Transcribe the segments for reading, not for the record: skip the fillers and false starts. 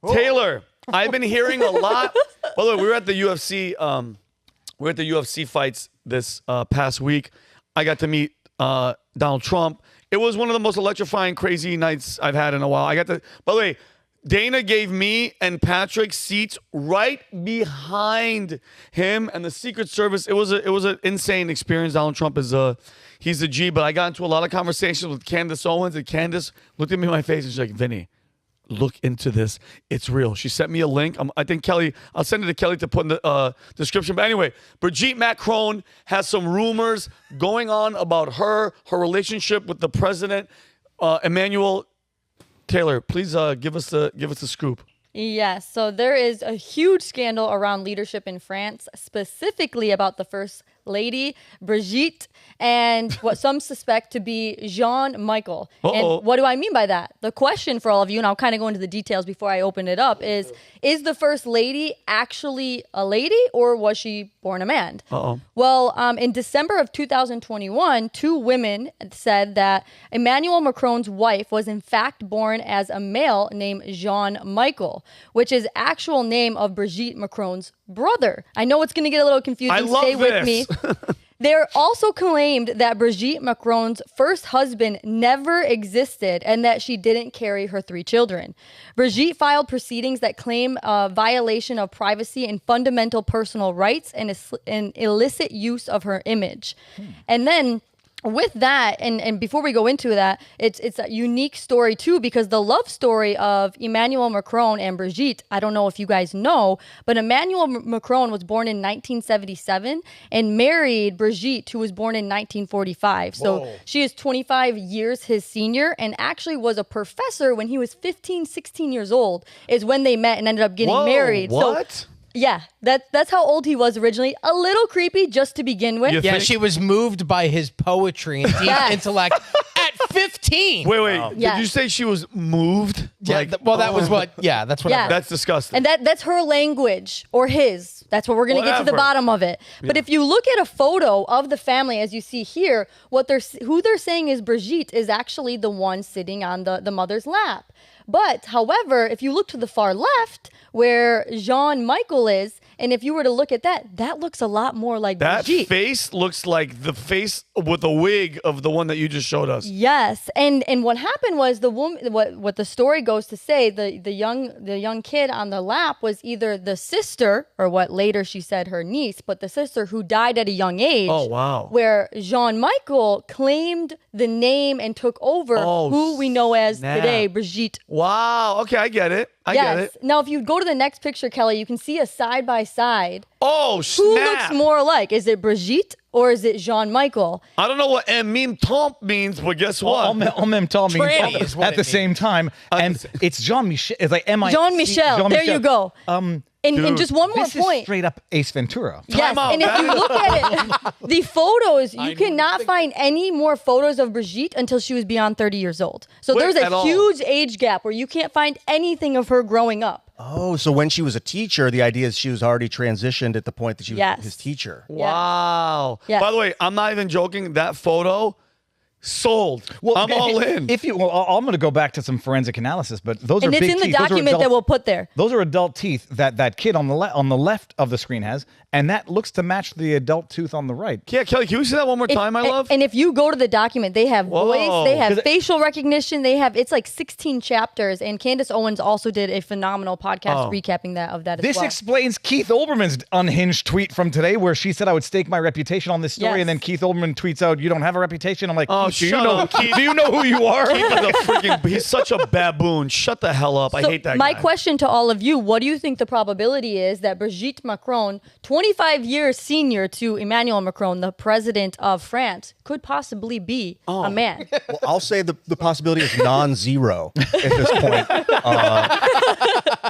Taylor, I've been hearing a lot. By the way, we were at the UFC. We're at the UFC fights this past week. I got to meet Donald Trump. It was one of the most electrifying, crazy nights I've had in a while. I got to. By the way, Dana gave me and Patrick seats right behind him and the Secret Service. It was an insane experience. Donald Trump is he's a G. But I got into a lot of conversations with Candace Owens, and Candace looked at me in my face and she's like, "Vinny, look into this. It's real." She sent me a link. I think Kelly, I'll send it to Kelly to put in the description. But anyway, Brigitte Macron has some rumors going on about her relationship with the president, Emmanuel. Taylor, please give us the scoop. Yes, so there is a huge scandal around leadership in France, specifically about the first lady, Brigitte, and what some suspect to be Jean-Michel. And what do I mean by that? The question for all of you, and I'll kind of go into the details before I open it up, is the first lady actually a lady, or was she born a man? Well, in December of 2021, 2 women said that Emmanuel Macron's wife was in fact born as a male named Jean-Michel, which is actual name of Brigitte Macron's brother. I know it's going to get a little confusing. Stay with me. They're also claimed that Brigitte Macron's first husband never existed and that she didn't carry her 3 children. Brigitte filed proceedings that claim a violation of privacy and fundamental personal rights and illicit use of her image. And then with that, and before we go into that, it's a unique story too, because the love story of Emmanuel Macron and Brigitte, I don't know if you guys know, but Emmanuel Macron was born in 1977 and married Brigitte, who was born in 1945. So she is 25 years his senior, and actually was a professor when he was 15, 16 years old, is when they met and ended up getting married. What? So, yeah, that's how old he was originally. A little creepy just to begin with. Yeah, she was moved by his poetry and deep intellect at 15. Wait. Did you say she was moved? Yeah, that was what. Yeah, that's what. That's disgusting. And that's her language, or his. That's what we're going to get to the bottom of it. But if you look at a photo of the family, as you see here, who they're saying is Brigitte is actually the one sitting on the mother's lap. But, however, if you look to the far left, where Jean-Michel is, and if you were to look at that looks a lot more like Brigitte. That face looks like the face with a wig of the one that you just showed us. Yes, and what happened was the woman. What the story goes to say, the young kid on the lap was either the sister, or what later she said her niece, but the sister who died at a young age. Oh wow! Where Jean-Michel claimed the name and took over who we know as today Brigitte. Wow. Okay, I get it. I get it. Now, if you go to the next picture, Kelly, you can see a side by side. Oh, snap. Who looks more alike? Is it Brigitte or is it Jean-Michel? I don't know what en même temps means, but guess what? En même temps means at the same time. And it's Jean-Michel. It's like Jean-Michel. There you go. And just one more this point. Is straight up Ace Ventura. Yes, and if you look at it, the photos, you cannot find any more photos of Brigitte until she was beyond 30 years old. So there's a huge age gap where you can't find anything of her growing up. Oh, so when she was a teacher, the idea is she was already transitioned at the point that she was his teacher. Wow. Yes. By the way, I'm not even joking. That photo... sold. Well, I'm all in. I'm going to go back to some forensic analysis, but those are big teeth. And it's in the document that we'll put there. Those are adult teeth that kid on the left of the screen has, and that looks to match the adult tooth on the right. Yeah, Kelly, can you say that one more time, my love? And if you go to the document, they have voice, they have facial recognition, it's like 16 chapters, and Candace Owens also did a phenomenal podcast recapping that as well. This explains Keith Olbermann's unhinged tweet from today, where she said I would stake my reputation on this story, and then Keith Olbermann tweets out, "You don't have a reputation." I'm like, do you know who you are? He's such a baboon. Shut the hell up. I hate that guy. My question to all of you, what do you think the probability is that Brigitte Macron, 25 years senior to Emmanuel Macron, the president of France, could possibly be a man? Well, I'll say the possibility is non-zero at this point.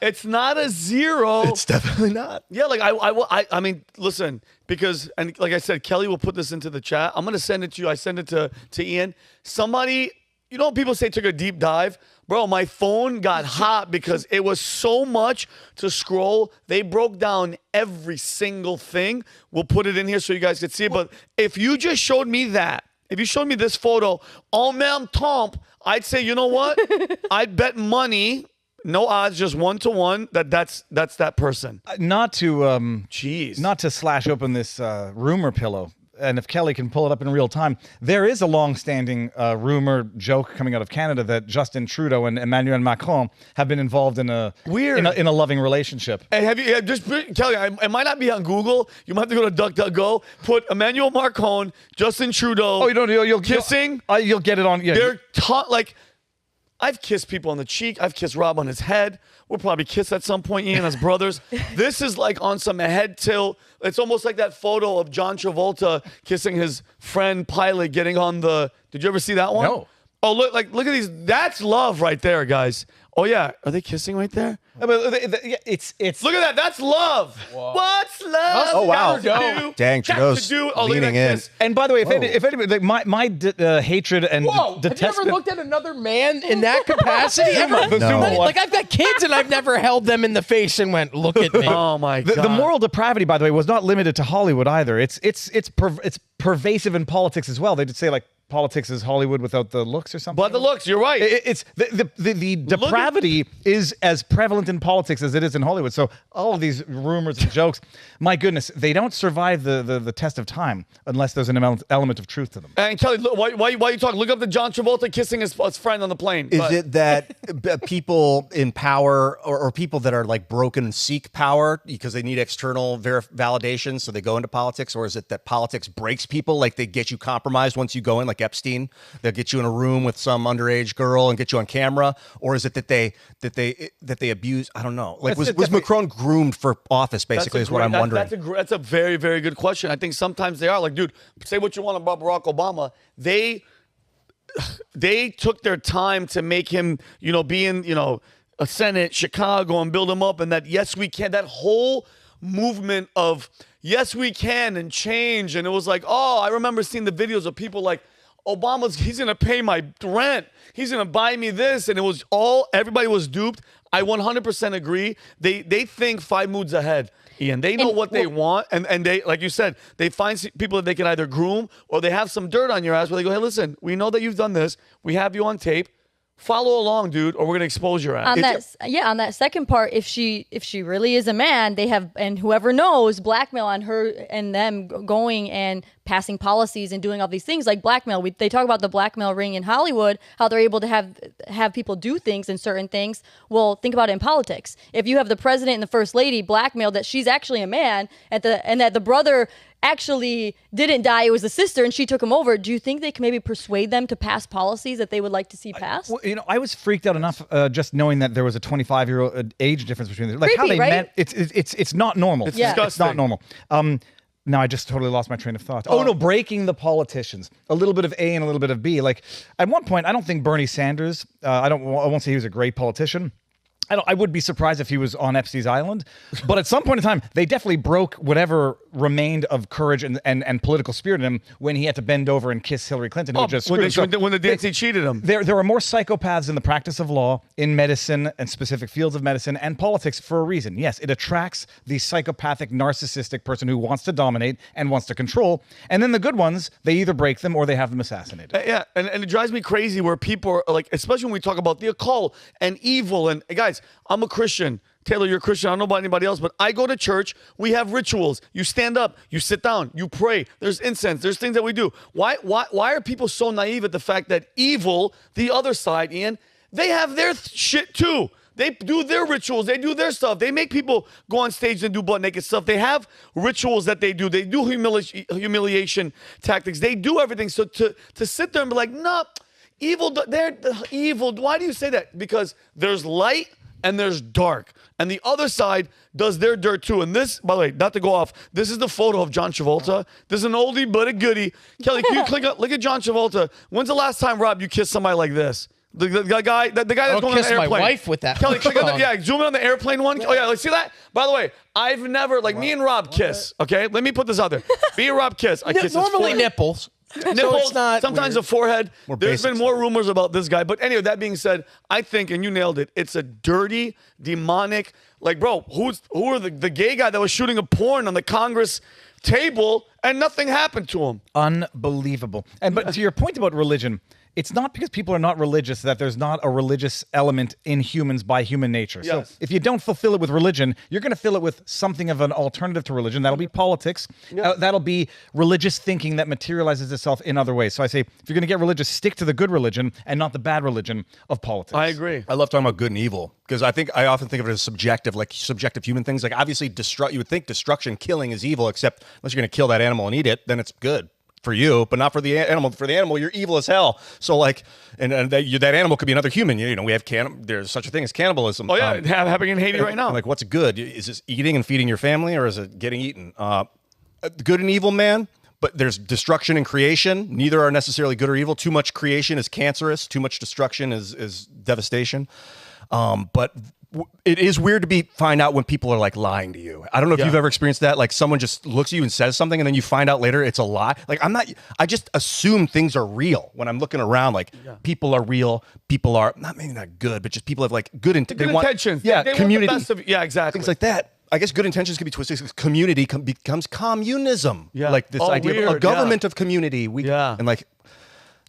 It's not a zero. It's definitely not. Yeah, like I mean, listen, because, and like I said, Kelly will put this into the chat. I'm gonna send it to you. I send it to Ian. Somebody, you know, people say took a deep dive. Bro, my phone got hot because it was so much to scroll. They broke down every single thing. We'll put it in here so you guys can see it. But if you just showed me that, if you showed me this photo en même temps, I'd say, you know what? I'd bet money. no odds, just 1-to-1 that's that person. Not to Jeez. not to slash open this rumor pillow. And if Kelly can pull it up in real time, there is a long-standing rumor joke coming out of Canada that Justin Trudeau and Emmanuel Macron have been involved in a in a loving relationship. Hey, have you just Kelly? It might not be on Google. You might have to go to DuckDuckGo. Put Emmanuel Macron, Justin Trudeau. Oh, you don't. You'll kissing. You'll get it on. Yeah. They're like. I've kissed people on the cheek. I've kissed Rob on his head. We'll probably kiss at some point, Ian, as brothers. This is like on some head tilt. It's almost like that photo of John Travolta kissing his friend Pilot getting on the. Did you ever see that one? No. Oh, look at these. That's love right there, guys. Oh yeah, are they kissing right there? It's Look at that. That's love. Whoa. What's love? Oh, wow. Got Dang, Trudeau's to do. Oh, look at leaning that in. kiss. And by the way, if anybody, like my hatred and Whoa! Have you ever detestment. looked at another man in that capacity? Ever? The No. Zuma one. Like I've got kids and I've never held them in the face and went, "Look at me." Oh my God. The moral depravity, by the way, was not limited to Hollywood either. It's pervasive in politics as well. They did say like politics is Hollywood without the looks or something. But the looks, you're right. It's the depravity is as prevalent in politics as it is in Hollywood. So all of these rumors and jokes, my goodness, they don't survive the test of time unless there's an element of truth to them. And Kelly, look, why you talking? Look up the John Travolta kissing his friend on the plane. Is it that people in power or people that are like broken seek power because they need external validation, so they go into politics? Or is it that politics breaks people, like they get you compromised once you go in, like Epstein? They'll get you in a room with some underage girl and get you on camera? Or is it that they abuse? I don't know. Like was Macron groomed for office? Basically, is what I'm wondering. That's a very, very good question. I think sometimes they are. Like, dude, say what you want about Barack Obama. They took their time to make him, be in, a Senate, Chicago, and build him up. And that, yes, we can. That whole movement of, yes, we can, and change. And it was like, oh, I remember seeing the videos of people like, he's going to pay my rent. He's going to buy me this. And it was everybody was duped. I 100% agree. They think 5 moods ahead, Ian. They know what they want. And they, like you said, they find people that they can either groom or they have some dirt on your ass where they go, hey, listen, we know that you've done this. We have you on tape. Follow along, dude, or we're gonna expose your ass. On that second part, if she really is a man, they have, and whoever knows, blackmail on her and them going and passing policies and doing all these things like blackmail. They talk about the blackmail ring in Hollywood, how they're able to have people do things and certain things. Well, think about it in politics. If you have the president and the first lady blackmail that she's actually a man, and that the brother actually didn't die, it was the sister, and she took him over. Do you think they can maybe persuade them to pass policies that they would like to see passed? I was freaked out enough just knowing that there was a 25-year-old age difference between them. Like Creepy, how they right? met. It's not normal. It's disgusting. It's not normal. Now I just totally lost my train of thought. Oh no, breaking the politicians. A little bit of A and a little bit of B. Like at one point, I don't think Bernie Sanders. I won't say he was a great politician. I would be surprised if he was on Epstein Island, but at some point in time, they definitely broke whatever remained of courage and political spirit in him when he had to bend over and kiss Hillary Clinton, who just when the DNC cheated him. There are more psychopaths in the practice of law, in medicine and specific fields of medicine and politics for a reason. Yes, it attracts the psychopathic, narcissistic person who wants to dominate and wants to control, and then the good ones, they either break them or they have them assassinated. Yeah, and it drives me crazy where people are like, especially when we talk about the occult and evil, and guys, I'm a Christian. Taylor, you're a Christian. I don't know about anybody else, but I go to church. We have rituals. You stand up, you sit down, you pray. There's incense. There's things that we do. Why are people so naive at the fact that evil, the other side, Ian, they have their shit too. They do their rituals. They do their stuff. They make people go on stage and do butt naked stuff. They have rituals that they do. They do humiliation tactics. They do everything. So to sit there and be like, no, evil, they're evil. Why do you say that? Because there's light and there's dark. And the other side does their dirt too. And this, by the way, not to go off, this is the photo of John Travolta. This is an oldie but a goodie. Kelly, can you look at John Travolta. When's the last time, Rob, you kissed somebody like this? The guy that's going on the airplane. I'll kiss my wife with that. Kelly, click on zoom in on the airplane one. Oh yeah, let's see that. By the way, I've never, me and Rob kiss. Okay, let me put this out there. Me and Rob kiss. I kiss normally his nipples. Nipples, So it's not sometimes weird. a forehead. More There's basic been more rumors about this guy. But anyway, that being said, I think, and you nailed it, it's a dirty, demonic, bro, who are the gay guy that was shooting a porn on the Congress table and nothing happened to him? Unbelievable. But to your point about religion, it's not because people are not religious that there's not a religious element in humans by human nature. Yes. So if you don't fulfill it with religion, you're going to fill it with something of an alternative to religion. That'll be politics. That'll be religious thinking that materializes itself in other ways. So I say, if you're going to get religious, stick to the good religion and not the bad religion of politics. I agree. I love talking about good and evil because I often think of it as subjective, like subjective human things. Like obviously, you would think destruction, killing is evil, except unless you're going to kill that animal and eat it, then it's good for you, but not for the animal. For the animal, you're evil as hell. So like, and that animal could be another human. You know, we have there's such a thing as cannibalism. Oh yeah, happening in Haiti right now. Like, what's good? Is this eating and feeding your family, or is it getting eaten? Good and evil, man. But there's destruction and creation. Neither are necessarily good or evil. Too much creation is cancerous. Too much destruction is devastation. But it is weird to find out when people are like lying to you. I don't know if you've ever experienced that. Like someone just looks at you and says something, and then you find out later it's a lie. Like I just assume things are real when I'm looking around. Like people are real. People are maybe not good, but just people have like good intentions. Yeah, they community. Want the best of, exactly. Things like that. I guess good intentions can be twisted because community becomes communism. Yeah. Like this idea of a government of community. And like.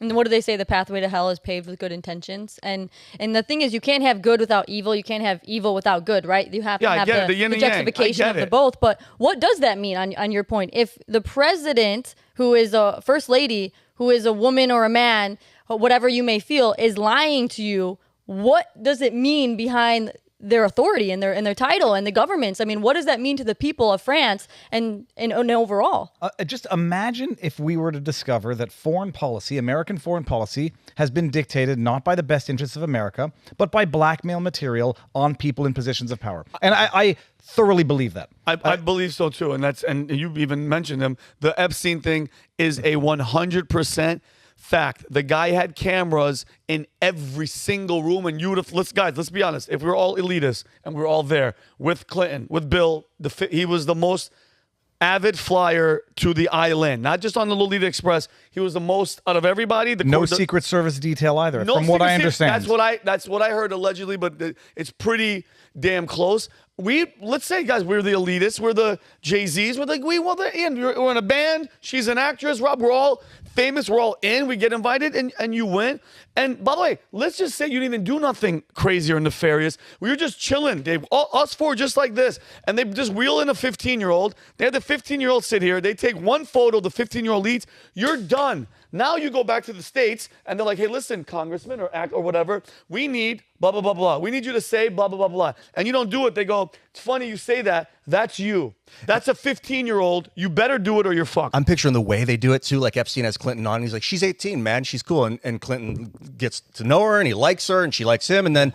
And what do they say? The pathway to hell is paved with good intentions. And the thing is, you can't have good without evil. You can't have evil without good, right? You have to have the yin the and yang. juxtaposition of the both. But what does that mean on your point? If the president, who is a first lady, who is a woman or a man, whatever you may feel, is lying to you, what does it mean behind their authority and their title and the governments? I mean, what does that mean to the people of France and overall? Just imagine if we were to discover that foreign policy, American foreign policy, has been dictated not by the best interests of America, but by blackmail material on people in positions of power. And I thoroughly believe that. I believe so too. And you even mentioned them. The Epstein thing is a 100% fact. The guy had cameras in every single room, and let's be honest. If we're all elitists and we're all there with Clinton, with Bill, he was the most avid flyer to the island, not just on the Lolita Express. He was the most out of everybody. No Secret Service detail either, from what I understand. That's what I heard allegedly, but it's pretty damn close. Let's say, guys, we're the elitists, we're the Jay-Z's, we're in a band, she's an actress, Rob, we're all famous, we're all in, we get invited, and you win. And by the way, let's just say you didn't even do nothing crazy or nefarious. We were just chilling, Dave. Us four just like this. And they just wheel in a 15-year-old. They had the 15-year-old sit here. They take one photo, the 15-year-old eats. You're done. Now you go back to the States, and they're like, hey, listen, congressman or act or whatever, we need blah, blah, blah, blah. We need you to say blah, blah, blah, blah. And you don't do it. They go, it's funny you say that. That's you. That's a 15-year-old. You better do it or you're fucked. I'm picturing the way they do it, too. Like Epstein has Clinton on. And he's like, she's 18, man. She's cool. And Clinton gets to know her, and he likes her, and she likes him. And then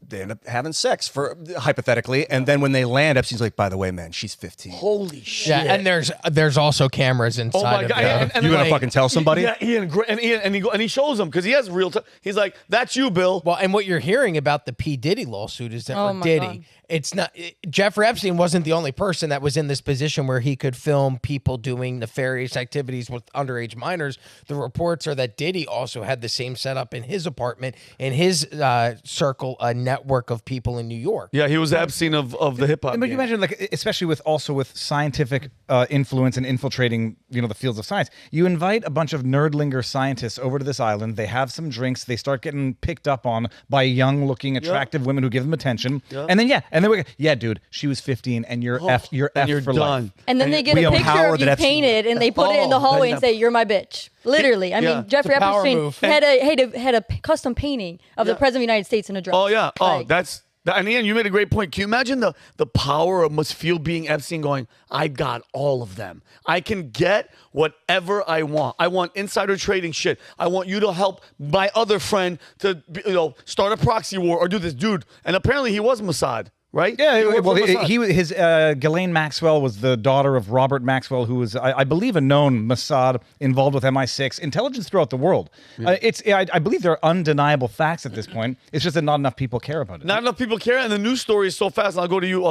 they end up having sex, hypothetically. And then when they land, Epstein's like, by the way, man, she's 15. Holy shit. Yeah, and there's also cameras inside. Oh my of God. the, You gonna fucking tell somebody? Yeah, and he shows him because he has real time. He's like, that's you, Bill. Well, and what you're hearing about the P. Diddy lawsuit is that Oh or my Diddy. God. It's not Jeffrey Epstein wasn't the only person that was in this position where he could film people doing nefarious activities with underage minors. The reports are that Diddy also had the same setup in his apartment, in his circle, a network of people in New York. Yeah, he was Epstein of the hip hop. But you imagine, like, especially with scientific influence and infiltrating, the fields of science. You invite a bunch of nerdlinger scientists over to this island. They have some drinks. They start getting picked up on by young-looking, attractive women who give them attention. Yeah. And then dude, she was 15, and you're you're for done. life. And then they get we a picture empower of you that Epstein- painted, and they put it in the hallway and say, "You're my bitch." Literally, I mean, Jeffrey It's a power Epstein move. had a custom painting of the president of the United States in a dress. Oh yeah. Oh, Like, and Ian, you made a great point. Can you imagine the power it must feel being Epstein going, I got all of them. I can get whatever I want. I want insider trading shit. I want you to help my other friend to start a proxy war or do this, dude. And apparently he was Mossad. Right? Yeah, He worked well, for Mossad. Ghislaine Maxwell was the daughter of Robert Maxwell, who was, I believe, a known Mossad involved with MI6 intelligence throughout the world. I believe there are undeniable facts at this point. It's just that not enough people care about it. Not enough people care, and the news story is so fast. And I'll go to you,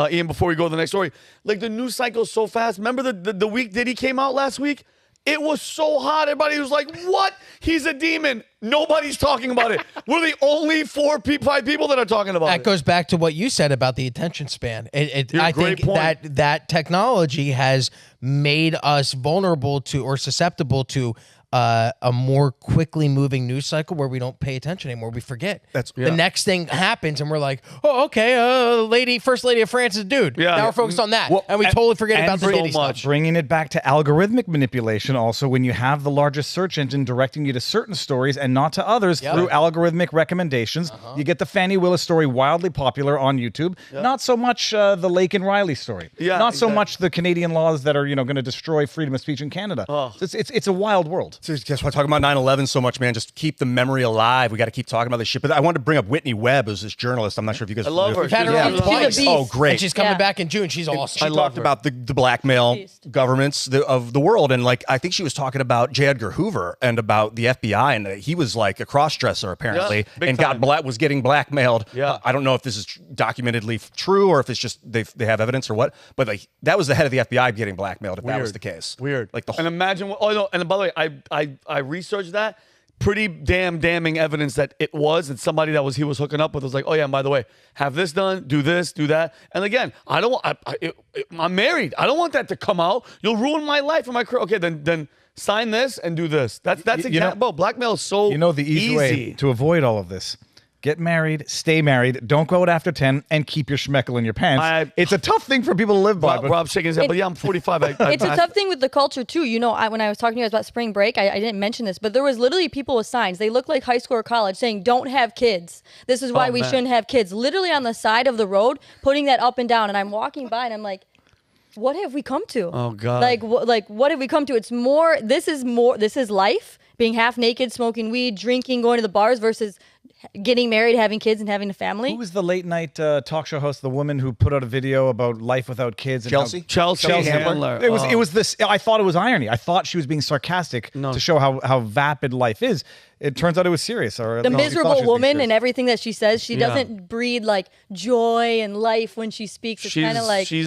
Ian, before we go to the next story. Like the news cycle is so fast. Remember the week Diddy came out last week? It was so hot. Everybody was like, what? He's a demon. Nobody's talking about it. We're the only 5 people that are talking about it. That goes back to what you said about the attention span. I great think point. that technology has made us vulnerable to or susceptible to a more quickly moving news cycle where we don't pay attention anymore. We forget. The next thing happens, and we're like, oh, okay, first lady of France is a dude. Yeah. Now we're focused on that, and we totally forget about the Diddy stuff. Bringing it back to algorithmic manipulation, also when you have the largest search engine directing you to certain stories and not to others through algorithmic recommendations, you get the Fannie Willis story wildly popular on YouTube. Not so much the Lake and Riley story. Not so much the Canadian laws that are going to destroy freedom of speech in Canada. It's a wild world. So guess what? Talking about 9/11 so much, man. Just keep the memory alive. We got to keep talking about this shit. But I wanted to bring up Whitney Webb, who's this journalist. I'm not sure if you guys. I love her. We've had her on twice. Oh, great! And she's coming back in June. She's awesome. She talked about the blackmail governments of the world, and like I think she was talking about J. Edgar Hoover and about the FBI, and he was like a cross-dresser apparently, and was getting blackmailed. I don't know if this is documentedly true or if it's just they have evidence or what, but like that was the head of the FBI getting blackmailed. If that was the case, Like the and imagine. And by the way, I researched that. Pretty damning evidence that it was, and somebody that he was hooking up with was like, oh yeah, and by the way, have this done, do this, do that. And again, I don't want. I'm married. I don't want that to come out. You'll ruin my life and my career. Okay, then sign this and do this. That's exactly. Blackmail is so the easy way to avoid all of this. Get married, stay married, don't go out after 10, and keep your schmeckle in your pants. It's a tough thing for people to live by. Rob's shaking his head, but yeah, I'm 45. It's a tough thing with the culture, too. When I was talking to you guys about spring break, I didn't mention this, but there was literally people with signs. They look like high school or college saying, don't have kids. This is why we shouldn't have kids. Literally on the side of the road, putting that up and down. And I'm walking by, and I'm like, what have we come to? Oh, God. Like what have we come to? It's more, this is life, being half naked, smoking weed, drinking, going to the bars versus getting married, having kids, and having a family. Who was the late night talk show host, the woman who put out a video about life without kids? And Chelsea Handler. It was this. I thought it was irony. I thought she was being sarcastic to show how vapid life is. It turns out it was serious. Or the miserable woman and everything that she says, she doesn't breed like joy and life when she speaks. It's kind of like she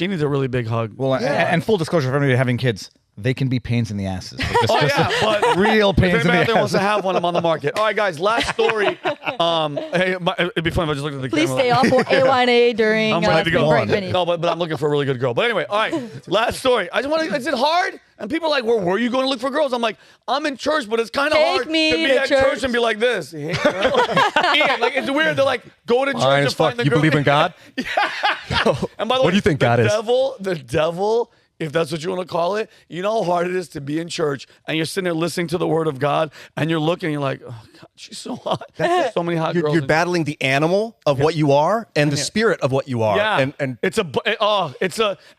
needs a really big hug. Well, and full disclosure for anybody having kids. They can be pains in the asses. But real pains in the asses. If anybody wants to have one, I'm on the market. All right, guys, last story. Hey, it'd be fun if I just looked at the Please camera. stay off A1A during I'm ready to go spring on. break, Vinny. No, but I'm looking for a really good girl. But anyway, all right, last story. I just want to. Is it hard? And people are like, where you going to look for girls? I'm like, I'm in church, but it's kind of hard to be at church and be like this. Ian, like it's weird. They're like, go to church and find the girl. You believe in God? And by the way, what do you think God is? The devil, if that's what you want to call it, you know how hard it is to be in church and you're sitting there listening to the word of God and you're looking and you're like, oh God, she's so hot. There's so many hot girls. You're battling the animal of what you are and the spirit of what you are. Yeah. And and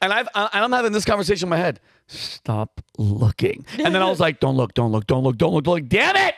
I'm having this conversation in my head. Stop looking. And then I was like, don't look. Damn it.